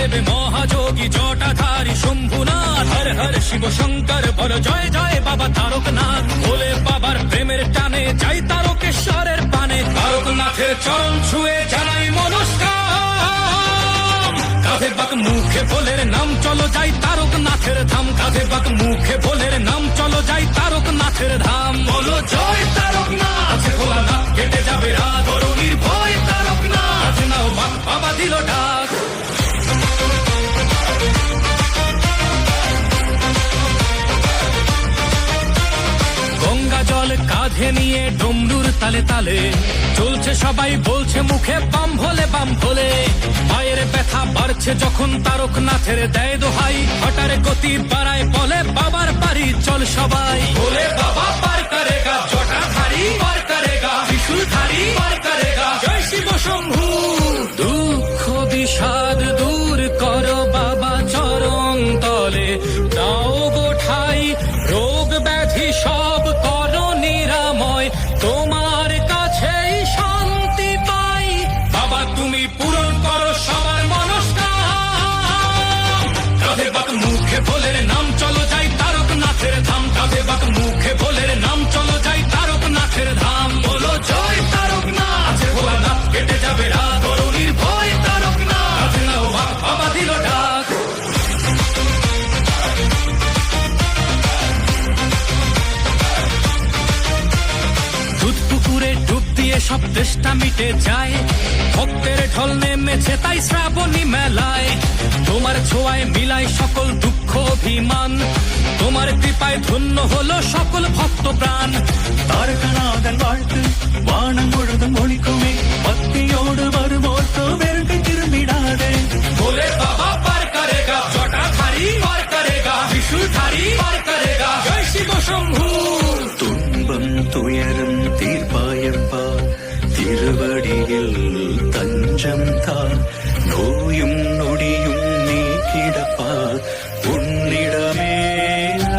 মহাদেব মহাযোগী জটাধারী শম্ভুনাথ, হর হর শিব শঙ্কর বল জয় জয় বাবা তারকনাথ। ভোলে বাবার প্রেমের টানে যাই তারকেশ্বরের পানে, তারকনাথের চরণ ছুঁয়ে জানাই নমস্কার। কাঁধে বাক মুখে ভোলের নাম চলো যাই তারকনাথের ধাম, কাঁধে বাক মুখে ভোলের নাম চলো যাই তারকনাথের ধাম। বলো জয় তারকনাথ, ভোলানাথ কেটে যাবে রাত, অরুণীর ভয় তারকনাথ, নাও বাবা দিল ডাক। গঙ্গা জল কাঁধে নিয়ে ডমরুর তালে তালে চলছে সবাই, বলছে মুখে বাম ভোলে বাম ভোলে। পায়ের ব্যথা বাড়ছে যখন তারকনাথের দেয় দোহাই, হঠাৎ গতি বাড়ায় বলে বাবার বাড়ি চল সবাই। ভোলে বাবা পার করেগা, জটাধারী পার করেগা, ত্রিশূলধারী পার করেগা, জয় শিব শম্ভু। দুঃখ বিষাদ দূর করো বাবা চরণ তলে, দাও গো ঠাই রোগ ব্যাধি সব করো নিরাময়, তোমার কাছেই শান্তি পাই। বাবা তুমি পূরণ করো সবার মনস্কাম। কাঁধে বাক মুখে ভোলের নাম চলো যাই তারকনাথের ধাম, কাঁধে বাক মুখে ভোলের নাম চলো যাই তারকনাথের ধাম। বলো জয় তারকনাথ, ভোলানাথ কেটে যাবে রাত, অরুণীর ভয় তারকনাথ, নাও বাবা দিল ডাক। পুকুরে ডুব দিয়ে সব তেষ্টা মিটে যায়, ভক্তের ঢল নেমেছে তাই শ্রাবণী মেলায়। তোমার ছোঁয়ায় মিলায় সকল দুঃখ অভিমান, তোমার কৃপায় ধন্য হলো সকল ভক্ত প্রাণ। தாரகநாதன் வாழ்த்து வானம் முழுதும் ஒழிக்குமே, பக்தியோடு வருவோர்க்கு வெறுக்கை திரும்பிடாதே। भोले बाबा पार करेगा, जटाधारी पार करेगा, त्रिशूलधारी पार करेगा, जय शिव शंभू। துன்பம் துயரம் தீர்ப்பாயப்பா, திருவடியில் தஞ்சம் தான், நோயும் நொடியும் நீக்கிடப்பா, உன்னிடமே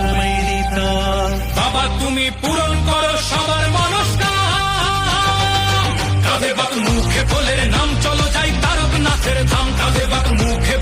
அமைதி தான்। বাবা তুমি পূরণ করো সবার মনস্কাম। কাঁধে বাক মুখে ভোলের নাম চলো যাই তারকনাথের ধাম, কাঁধে বাক মুখে